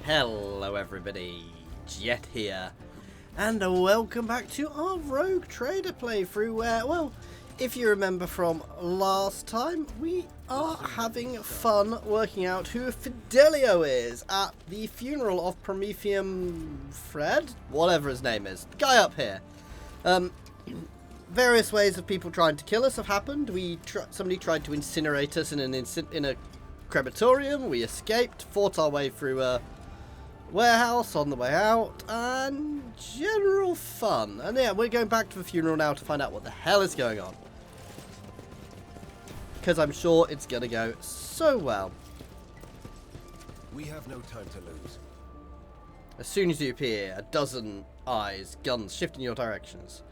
Hello everybody, Jet here, and welcome back to our Rogue Trader playthrough where, well, if you remember from last time, we are having fun working out who Fidelio is at the funeral of Prometheum Fred? Whatever his name is. The guy up here. Various ways of people trying to kill us have happened. Somebody tried to incinerate us in a crematorium. We escaped, fought our way through a warehouse on the way out, and general fun. And yeah, we're going back to the funeral now to find out what the hell is going on, because I'm sure it's gonna go so well. We have no time to lose. As soon as you appear, a dozen eyes, guns shift in your directions.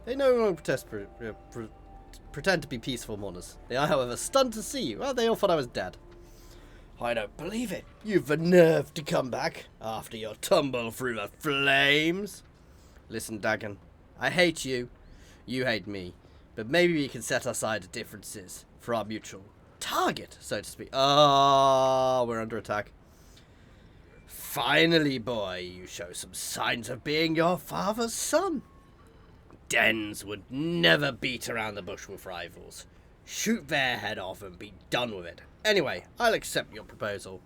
They no longer pretend to be peaceful mourners. They are, however, stunned to see you. Well, they all thought I was dead. I don't believe it. You've the nerve to come back after your tumble through the flames. Listen, Dagon, I hate you. You hate me. But maybe we can set aside the differences for our mutual target, so to speak. Oh, we're under attack. Finally, boy, you show some signs of being your father's son. Dens would never beat around the bush with rivals. Shoot their head off and be done with it. Anyway, I'll accept your proposal.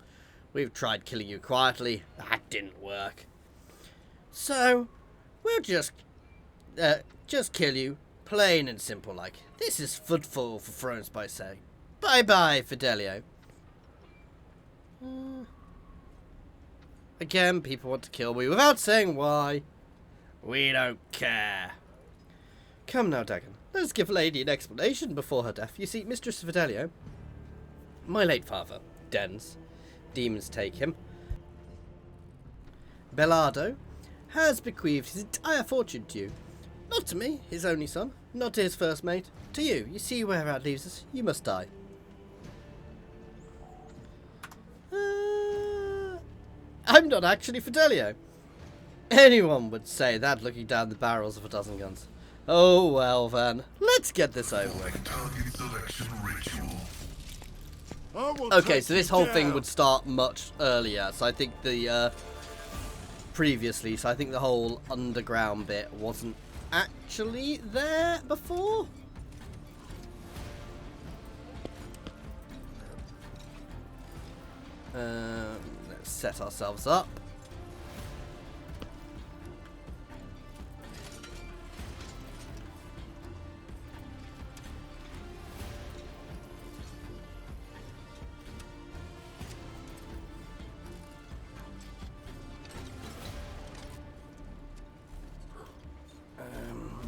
We've tried killing you quietly. That didn't work. So, we'll just kill you, plain and simple like. This is footfall for thrones by say. Bye-bye, Fidelio. Again, people want to kill me without saying why. We don't care. Come now, Dagon. Let's give Lady an explanation before her death. You see, Mistress Fidelio, my late father, Dens, demons take him, Bellardo, has bequeathed his entire fortune to you. Not to me, his only son, not to his first mate, to you. You see where that leaves us. You must die. I'm not actually Fidelio. Anyone would say that looking down the barrels of a dozen guns. Oh well then, let's get this over with. Okay, so this whole thing would start much earlier, so I think the the whole underground bit wasn't actually there before. Let's set ourselves up.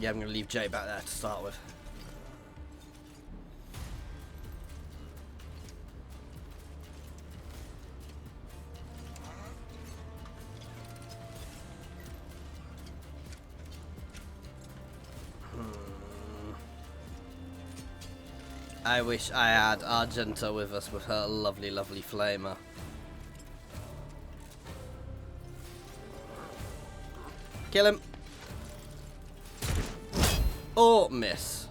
Yeah, I'm going to leave Jay back there to start with. I wish I had Argenta with us with her lovely, lovely flamer. Kill him. Or miss.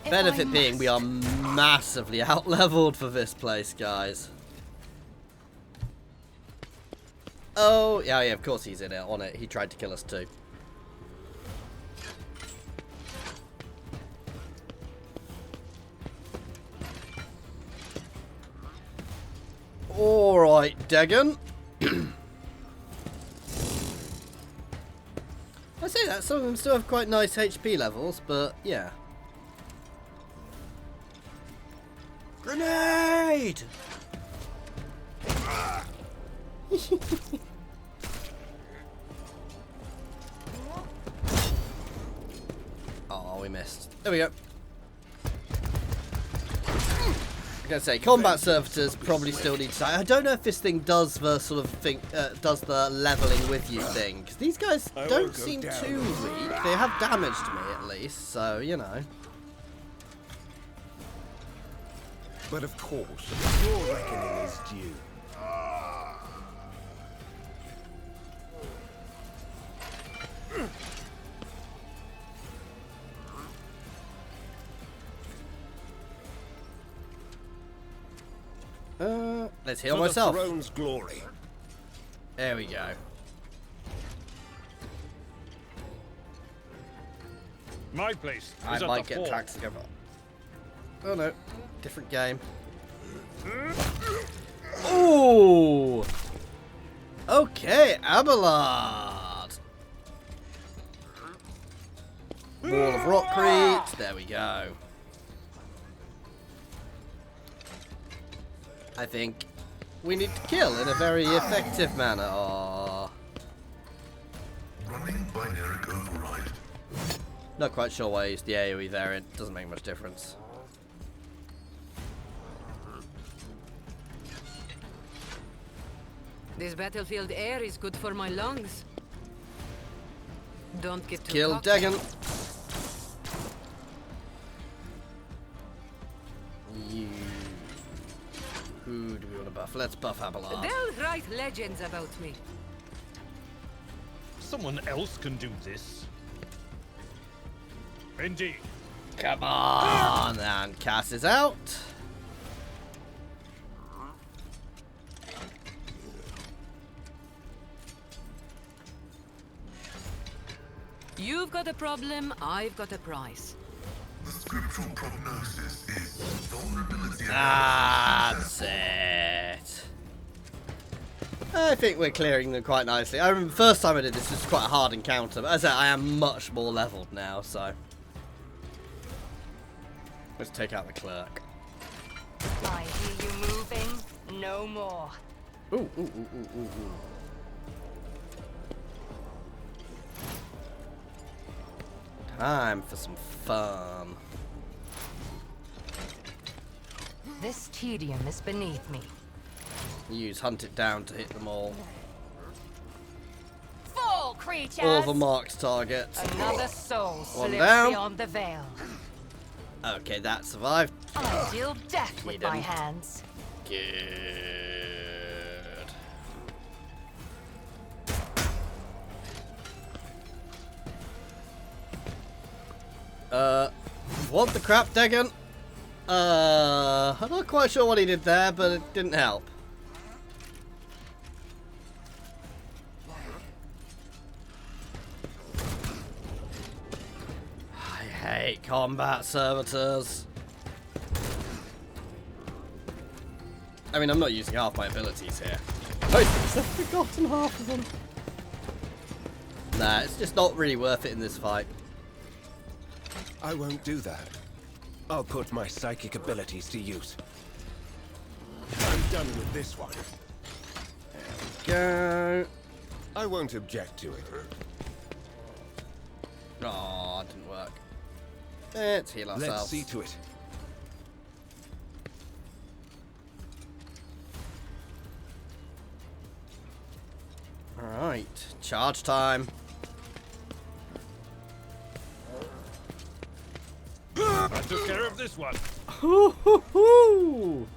Benefit being we are massively out-leveled for this place, guys. Oh, yeah, of course he's in it, on it. He tried to kill us too. Alright, Dagon. I say that, some of them still have quite nice HP levels, but yeah. Grenade! Oh, we missed. There we go. I'm gonna say combat servitors probably still need to. I don't know if this thing does the sort of thing, does the leveling with you thing, because these guys don't seem too weak. They have damaged me at least, so you know. But of course, your reckoning is due. Let's heal For myself. the throne's glory. There we go. My place I is at might the get fort. tracks together. Oh no, different game. Ooh. Okay, Abelard. Wall of Rockcrete. There we go. I think we need to kill in a very effective manner. Aww. Running binary override. Not quite sure why I used the AoE variant. Doesn't make much difference. This battlefield air is good for my lungs. Don't get too Kill cocky. Dagon. You. Who do we want to buff? Let's buff Abelard. They'll write legends about me. Someone else can do this. Indeed. Come on! And Cass is out. You've got a problem, I've got a price. The scriptural prognosis is vulnerability. That's it. I think we're clearing them quite nicely. I remember the first time I did this, was quite a hard encounter, but as I said, I am much more leveled now, so. Let's take out the clerk. I hear you moving. No more. Ooh, ooh, ooh, ooh, ooh, ooh. Time for some fun. This tedium is beneath me. Use Hunt It Down to hit them all. Fall, creatures! All the marked targets. Another soul One slips down. beyond the veil. Okay, that survived. I deal death with my didn't. hands. Good. What the crap, Dagon? I'm not quite sure what he did there, but it didn't help. I hate combat servitors. I mean, I'm not using half my abilities here. Oh, I've forgotten half of them. Nah, it's just not really worth it in this fight. I won't do that. I'll put my psychic abilities to use. I'm done with this one. Go. I won't object to it. Oh, it didn't work. Let's heal ourselves. Let's see to it. Alright, charge time. I took care of this one. Hoo hoo hoo!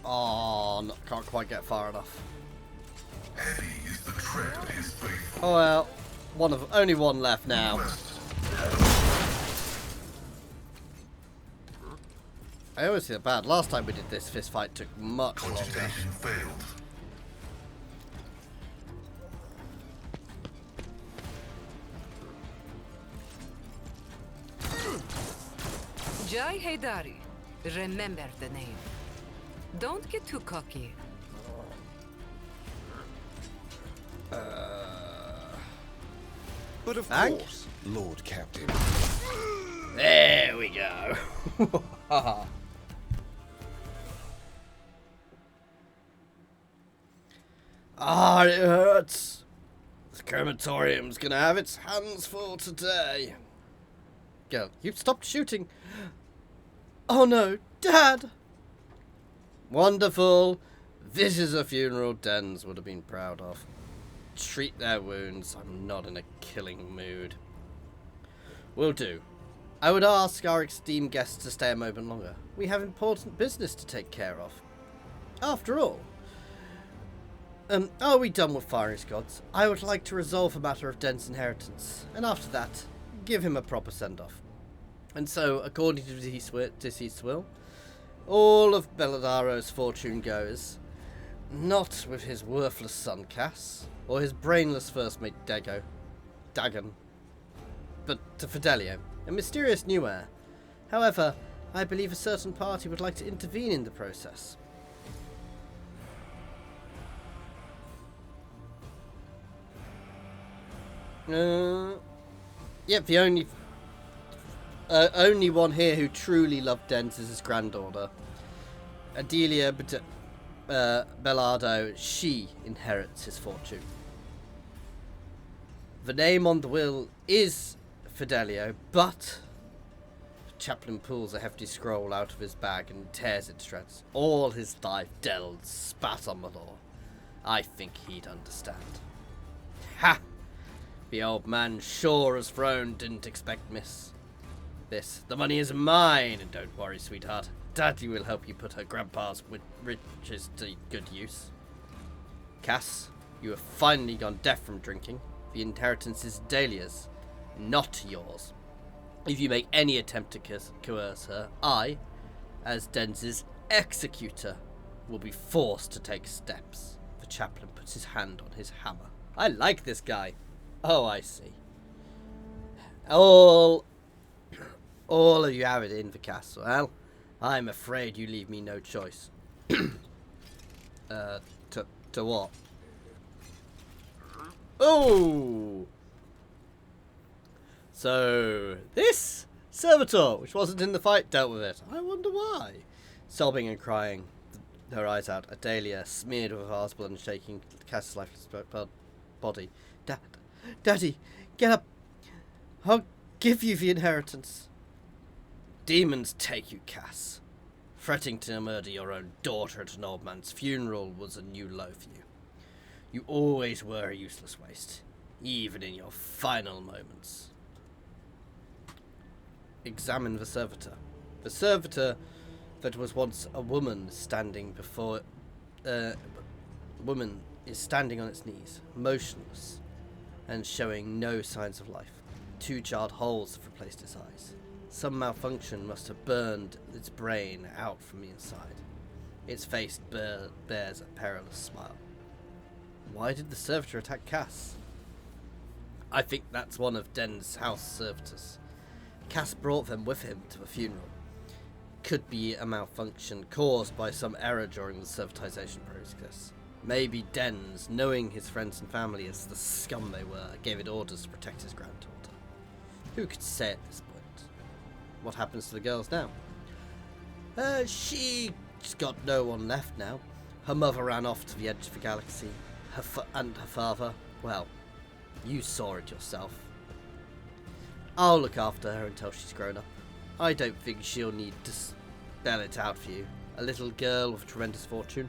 Oh, can't quite get far enough. Heavy is the tread of his faithful. Oh well, only one left now. I always feel bad. Last time we did this fist fight took much longer. Cogitation failed. Jai Haydari. Remember the name. Don't get too cocky. But of Thank- course, Lord Captain. There we go. Ah, it hurts. The crematorium's gonna have its hands full today. Go. You've stopped shooting. Oh no, Dad! Wonderful. This is a funeral Dens would have been proud of. Treat their wounds. I'm not in a killing mood. Will do. I would ask our esteemed guests to stay a moment longer. We have important business to take care of. After all, Are we done with firing squads? I would like to resolve a matter of Den's inheritance, and after that, give him a proper send-off. And so, according to deceased will, all of Beladaro's fortune goes, not with his worthless son Cass, or his brainless first mate Dagon, but to Fidelio, a mysterious new heir. However, I believe a certain party would like to intervene in the process. Yep, the only one here who truly loved Dens is his granddaughter, Adelia Bellardo. She inherits his fortune. The name on the will is Fidelio, but the chaplain pulls a hefty scroll out of his bag and tears it to shreds. All his life, Del spat on the law. I think he'd understand. Ha! The old man sure as thrown didn't expect this. The money is mine, and don't worry, sweetheart. Daddy will help you put her grandpa's riches to good use. Cass, you have finally gone deaf from drinking. The inheritance is Dahlia's, not yours. If you make any attempt to coerce her, I, as Denz's executor, will be forced to take steps. The chaplain puts his hand on his hammer. I like this guy. Oh, I see. All of you have it in for Cass. Well, I'm afraid you leave me no choice. To what? Oh! So, this servitor, which wasn't in the fight, dealt with it. I wonder why. Sobbing and crying, her eyes out, Adelia, smeared with Vars blood and shaking Cass's lifeless body. Daddy, get up. I'll give you the inheritance. Demons take you, Cass. Fretting to murder your own daughter at an old man's funeral was a new low for you. You always were a useless waste, even in your final moments. Examine the servitor. The servitor that was once a woman standing before... woman is standing on its knees, motionless, and showing no signs of life. 2 charred holes have replaced its eyes. Some malfunction must have burned its brain out from the inside. Its face bears a perilous smile. Why did the servitor attack Cass? I think that's one of Den's house servitors. Cass brought them with him to the funeral. Could be a malfunction caused by some error during the servitization process. Maybe Dens, knowing his friends and family as the scum they were, gave it orders to protect his granddaughter. Who could say at this point? What happens to the girls now? She's got no one left now. Her mother ran off to the edge of the galaxy. And her father, well, you saw it yourself. I'll look after her until she's grown up. I don't think she'll need to spell it out for you. A little girl with a tremendous fortune.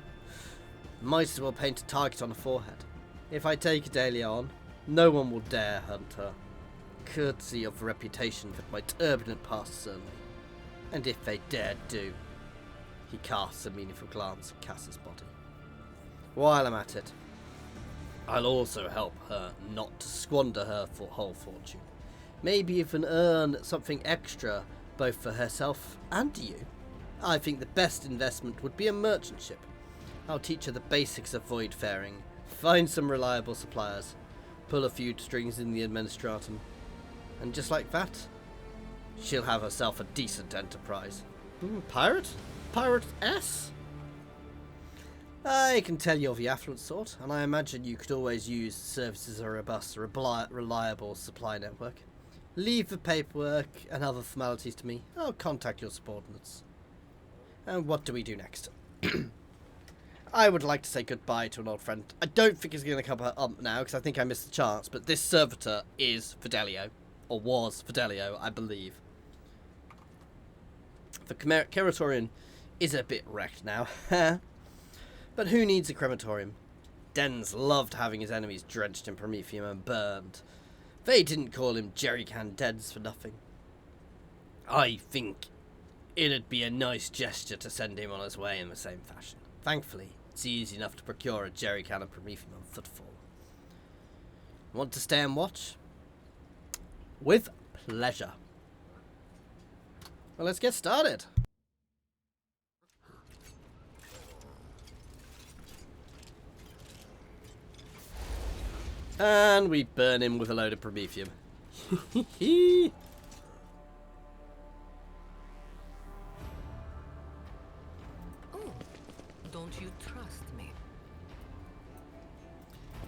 Might as well paint a target on her forehead. If I take Adelia on, no one will dare hunt her. Courtesy of the reputation that my turbulent past certainly. And if they dared do... He casts a meaningful glance at Cass's body. While I'm at it, I'll also help her not to squander her whole fortune. Maybe even earn something extra, both for herself and you. I think the best investment would be a merchant ship. I'll teach her the basics of void faring, find some reliable suppliers, pull a few strings in the administratum, and just like that, she'll have herself a decent enterprise. Pirate? Pirate S? I can tell you're the affluent sort, and I imagine you could always use services of a robust, reliable supply network. Leave the paperwork and other formalities to me. I'll contact your subordinates. And what do we do next? I would like to say goodbye to an old friend. I don't think he's going to come up now, because I think I missed the chance, but this servitor is Fidelio. Or was Fidelio, I believe. The crematorium is a bit wrecked now. But who needs a crematorium? Dens loved having his enemies drenched in promethium and burned. They didn't call him Jerrycan Dens for nothing. I think it'd be a nice gesture to send him on his way in the same fashion. Thankfully, It's easy enough to procure a jerry can of Prometheum on footfall. Want to stay and watch? With pleasure. Well, let's get started. And we burn him with a load of Prometheum. Oh, don't you trust me?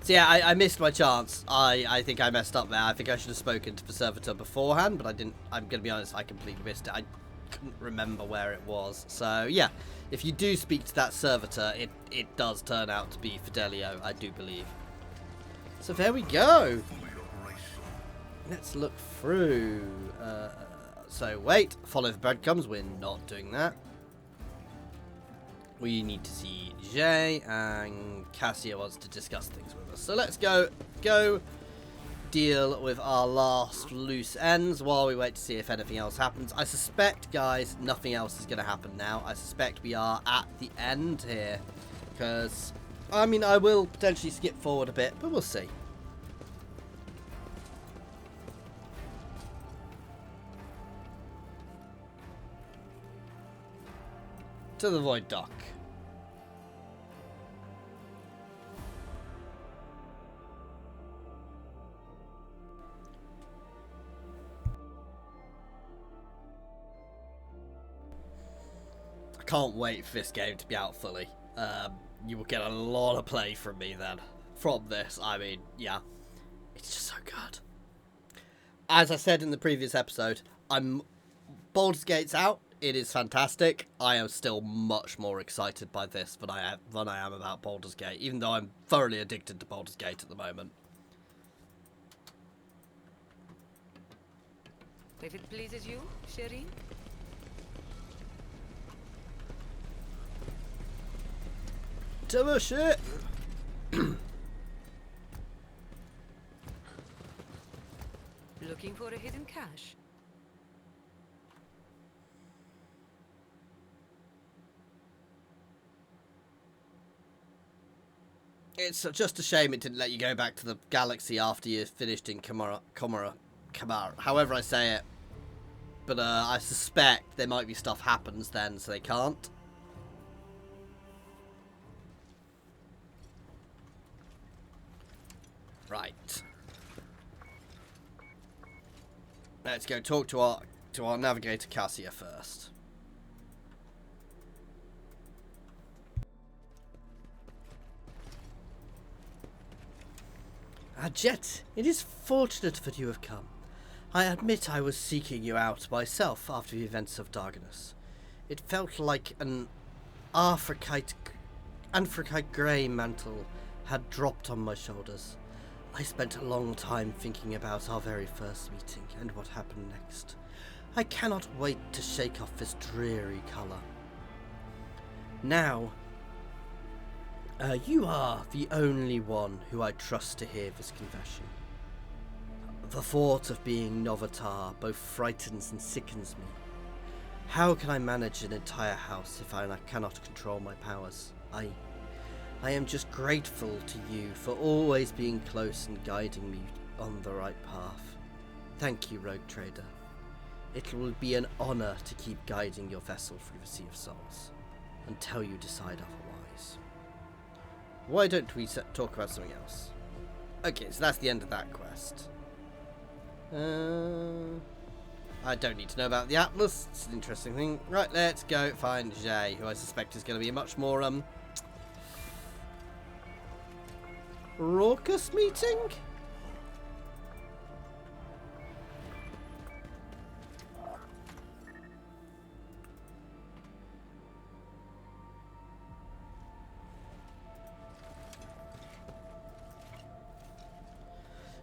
So yeah, I missed my chance. I think I messed up there. I think I should have spoken to the servitor beforehand, but I didn't. I'm going to be honest, I completely missed it. I couldn't remember where it was. So yeah, if you do speak to that servitor, it does turn out to be Fidelio, I do believe. So there we go. Let's look through. So wait, follow the breadcrumbs. We're not doing that. We need to see Jay, and Cassia wants to discuss things with us. So let's go deal with our last loose ends while we wait to see if anything else happens. I suspect, guys, nothing else is going to happen now. I suspect we are at the end here, because I mean, I will potentially skip forward a bit, but we'll see. To the Void Dock. I can't wait for this game to be out fully. You will get a lot of play from me then. From this, I mean, yeah. It's just so good. As I said in the previous episode, Baldur's Gate's out. It is fantastic. I am still much more excited by this than I am about Baldur's Gate, even though I'm thoroughly addicted to Baldur's Gate at the moment. If it pleases you, Sherry. To the ship! Looking for a hidden cache? It's just a shame it didn't let you go back to the galaxy after you finished in Kamara. However I say it. But I suspect there might be stuff happens then, so they can't. Right. Let's go talk to our navigator Cassia first. Jet, it is fortunate that you have come. I admit I was seeking you out myself after the events of Darkness. It felt like an Africite grey mantle had dropped on my shoulders. I spent a long time thinking about our very first meeting and what happened next. I cannot wait to shake off this dreary colour. Now, you are the only one who I trust to hear this confession. The thought of being Novatar both frightens and sickens me. How can I manage an entire house if I cannot control my powers? I am just grateful to you for always being close and guiding me on the right path. Thank you, Rogue Trader. It will be an honor to keep guiding your vessel through the Sea of Souls, until you decide otherwise. Why don't we talk about something else? Okay, so that's the end of that quest. I don't need to know about the Atlas. It's an interesting thing. Right, let's go find Jay, who I suspect is going to be a much more, raucous meeting?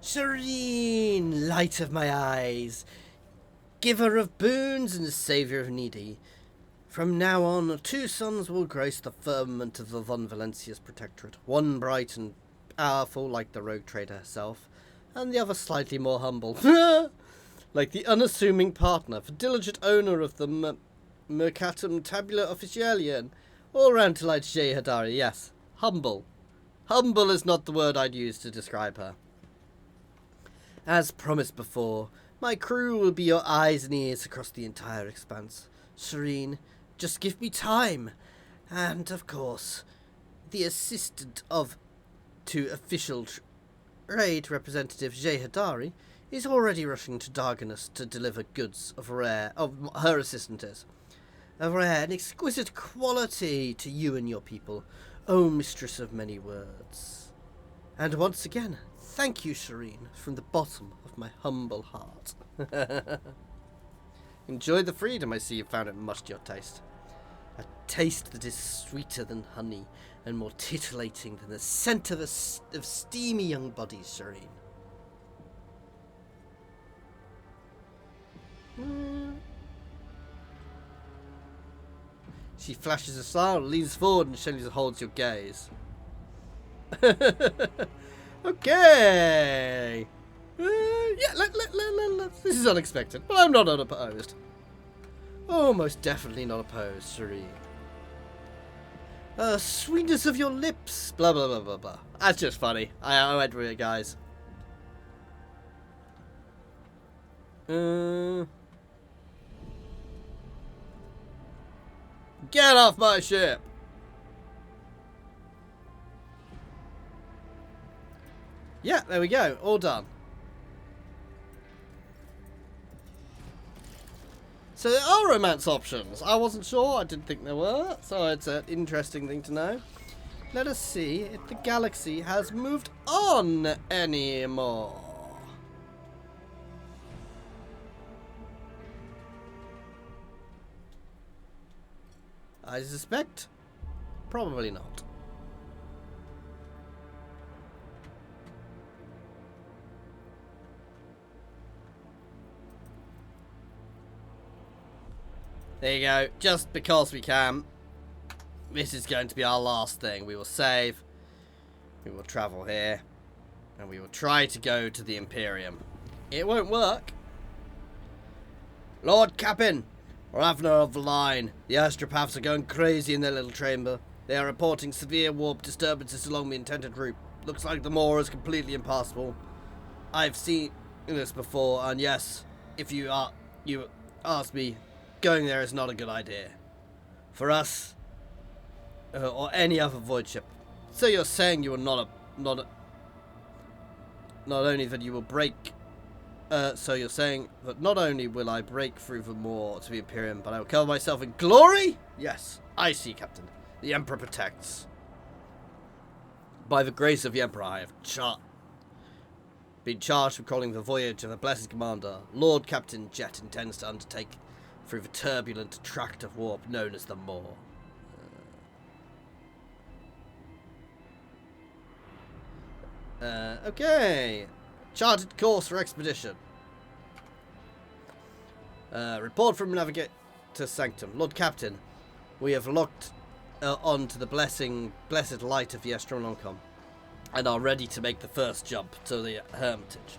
Serene, light of my eyes, giver of boons and saviour of needy. From now on, 2 sons will grace the firmament of the Von Valencia's protectorate, one bright and powerful like the Rogue Trader herself, and the other slightly more humble, like the unassuming partner, for diligent owner of the Mercatum Tabula Officialian. All round delight Jay Hadari, yes. Humble. Humble is not the word I'd use to describe her. As promised before, my crew will be your eyes and ears across the entire expanse. Serene, just give me time. And, of course, the assistant to official trade representative Jay Hadari is already rushing to Darganus to deliver goods of her assistant is. Of rare and exquisite quality to you and your people, O mistress of many words. And once again, thank you, Serene, from the bottom of my humble heart. Enjoy the freedom. I see you found it much to your taste. A taste that is sweeter than honey and more titillating than the scent of steamy young bodies, Serene. She flashes a smile, leans forward, and Shelly holds your gaze. Okay. This is unexpected, but I'm not unopposed. Oh, most definitely not opposed, Serene. Sweetness of your lips, blah blah blah blah blah. That's just funny. I went with it, guys. Get off my ship! Yeah, there we go. All done. So there are romance options. I wasn't sure. I didn't think there were. So it's an interesting thing to know. Let us see if the galaxy has moved on anymore. I suspect probably not. There you go. Just because we can. This is going to be our last thing. We will save. We will travel here. And we will try to go to the Imperium. It won't work. Lord Captain, Ravner of the line. The astropaths are going crazy in their little chamber. They are reporting severe warp disturbances along the intended route. Looks like the moor is completely impassable. I've seen this before, and yes, if you ask me, going there is not a good idea. For us, or any other void ship. So you're saying you are not only that you will break. So you're saying that not only will I break through the moor to the Imperium, but I will cover myself in glory? Yes, I see, Captain. The Emperor protects. By the grace of the Emperor, I have been charged with calling the voyage of the Blessed Commander. Lord Captain Jet intends to undertake through the turbulent tract of warp known as the Moor. Okay. Charted course for expedition. Report from Navigator Sanctum. Lord Captain, we have locked on to the blessed light of the Astronomicon and are ready to make the first jump to the Hermitage.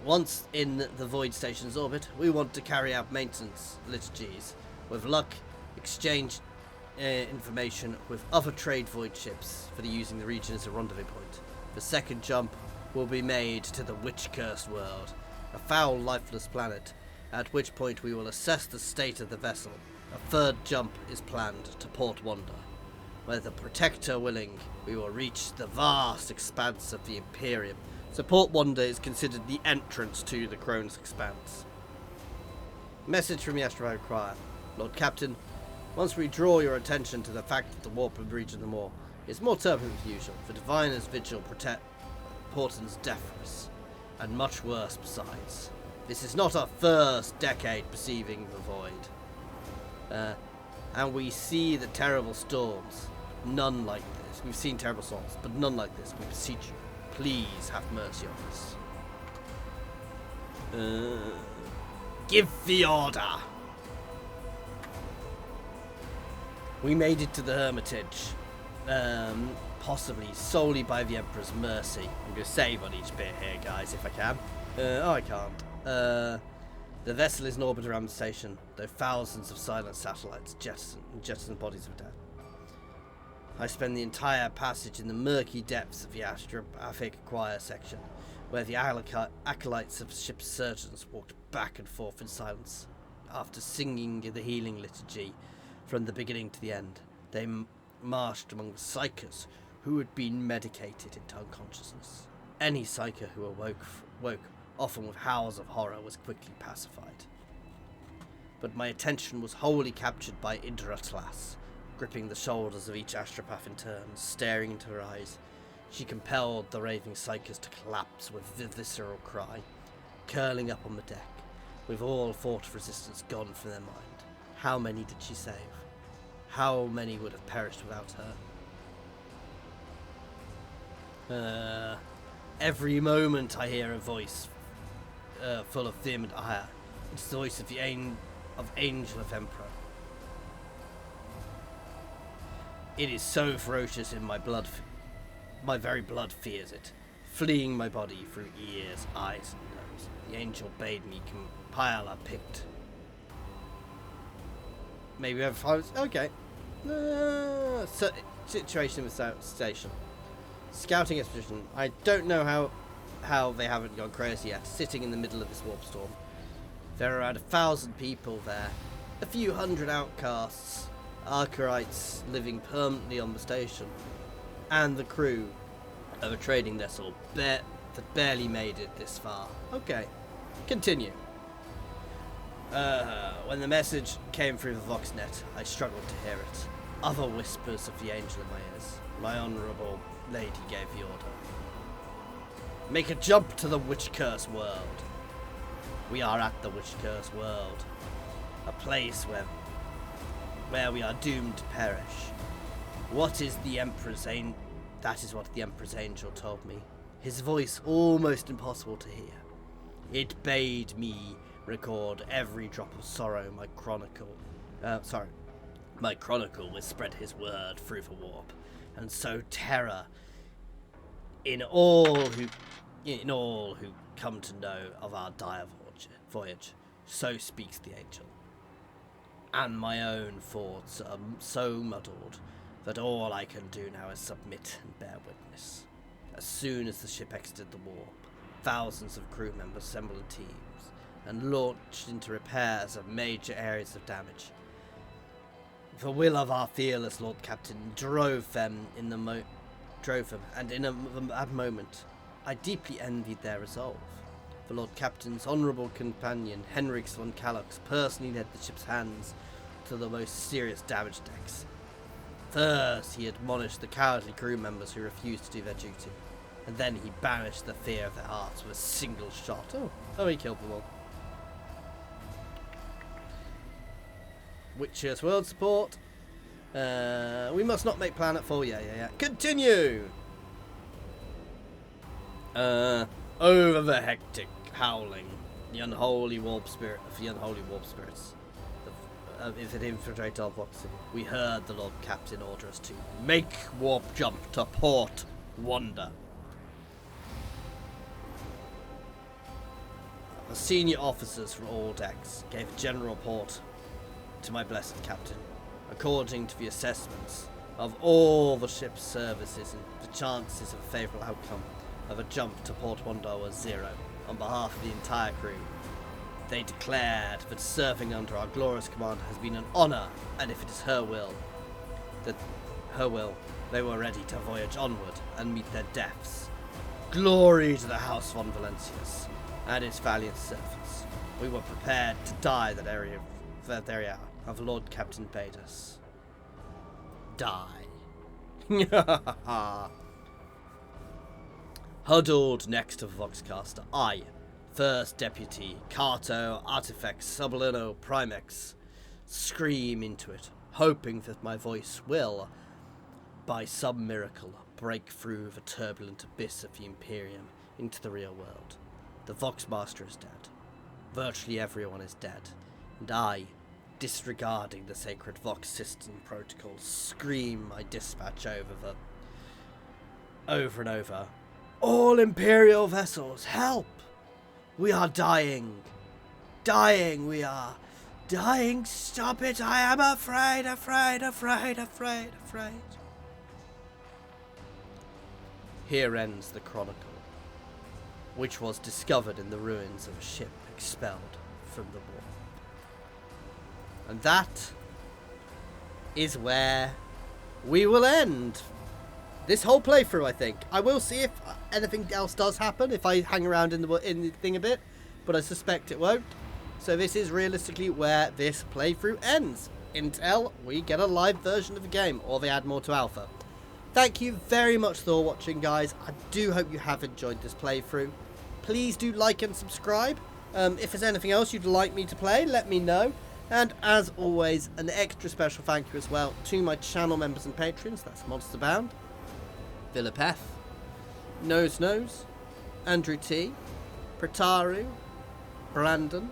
Once in the Void Station's orbit, we want to carry out maintenance liturgies. With luck, exchange information with other trade void ships for using the region as a rendezvous point. The second jump will be made to the witch-cursed world, a foul, lifeless planet, at which point we will assess the state of the vessel. A third jump is planned to Port Wonder, where the Protector willing, we will reach the vast expanse of the Imperium. So Port Wonder is considered the entrance to the Koronus Expanse. Message from the Astro Choir. Lord Captain, once we draw your attention to the fact that the warp of the region of the Moor is more turbulent than usual, the Diviner's Vigil portends deafness, and much worse besides. This is not our first decade perceiving the void. And we see the terrible storms. None like this. We've seen terrible storms, but none like this. We beseech you. Please have mercy on us. Give the order. We made it to the Hermitage. Possibly solely by the Emperor's mercy. I'm going to save on each bit here, guys, if I can. I can't. The vessel is in orbit around the station, though thousands of silent satellites jettison bodies of dead. I spend the entire passage in the murky depths of the astropathic choir section, where the acolytes of the ship's surgeons walked back and forth in silence. After singing the healing liturgy from the beginning to the end, they marched among the psychers who had been medicated into unconsciousness. Any psyker who woke, often with howls of horror, was quickly pacified. But my attention was wholly captured by Indratlas. Gripping the shoulders of each astropath in turn, staring into her eyes, she compelled the raving psychers to collapse with a visceral cry, curling up on the deck, with all thought of resistance gone from their mind. How many did she save? How many would have perished without her? Every moment I hear a voice full of vehement ire. It's the voice of the Angel of Emperor. It is so ferocious in my blood, my very blood fears it, fleeing my body through ears, eyes, and nose. The angel bade me compile a pict. Maybe we have 5. Okay. Situation with station. Scouting expedition. I don't know how they haven't gone crazy yet, sitting in the middle of this warp storm. There are around 1,000 people there, a few hundred outcasts, Archerites living permanently on the station, and the crew of a trading vessel that barely made it this far. Okay, continue. When the message came through the Voxnet, I struggled to hear it. Other whispers of the angel in my ears. My honourable lady gave the order. Make a jump to the witch-cursed world. We are at the witch-cursed world. A place where we are doomed to perish. What is the Emperor's angel? That is what the Emperor's angel told me. His voice almost impossible to hear. It bade me record every drop of sorrow my chronicle will spread his word through the warp, and sow terror in all who come to know of our dire voyage. So speaks the angel. And my own thoughts are so muddled that all I can do now is submit and bear witness. As soon as the ship exited the warp, thousands of crew members assembled in teams and launched into repairs of major areas of damage. The will of our fearless Lord Captain drove them, and in a moment, I deeply envied their resolve. The Lord Captain's honourable companion, Henrix von Kalox, personally led the ship's hands to the most serious damaged decks. First, he admonished the cowardly crew members who refused to do their duty, and then he banished the fear of their hearts with a single shot. Oh, he killed them all. Witcher's world support. We must not make planet fall. Yeah. Continue! Over the hectic howling, the unholy warp spirits, if it infiltrate our voxen, we heard the Lord Captain order us to make warp jump to Port Wonder. The senior officers from all decks gave a general report to my blessed captain. According to the assessments of all the ship's services, and the chances of a favourable outcome of a jump to Port Wonder was 0 on behalf of the entire crew. They declared that serving under our glorious command has been an honour, and if it is her will, they were ready to voyage onward and meet their deaths. Glory to the House von Valencius and its valiant servants. We were prepared to die that very hour, and the Lord Captain bade us die. Huddled next to Voxcaster, I, First Deputy, Cato, Artifex, Sublino, Primex, scream into it, hoping that my voice will, by some miracle, break through the turbulent abyss of the Imperium into the real world. The Voxmaster is dead. Virtually everyone is dead. And I, disregarding the sacred Vox system protocols, scream my dispatch over and over. All Imperial vessels, help! We are dying. Dying, we are. Dying, stop it, I am afraid. Here ends the chronicle, which was discovered in the ruins of a ship expelled from the war. And that is where we will end this whole playthrough, I think. I will see if anything else does happen, if I hang around in the thing a bit, but I suspect it won't. So this is realistically where this playthrough ends, until we get a live version of the game, or they add more to alpha. Thank you very much for watching, guys. I do hope you have enjoyed this playthrough. Please do like and subscribe. If there's anything else you'd like me to play, let me know. And as always, an extra special thank you as well to my channel members and patrons. That's Monsterbound, Villapeth, Nose, Andrew T, Prataru, Brandon,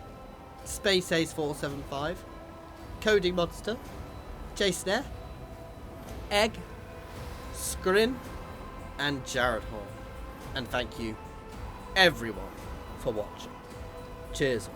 Space Ace 475, Coding Monster, Jason, Egg, Scrin, and Jared Horn. And thank you everyone for watching. Cheers.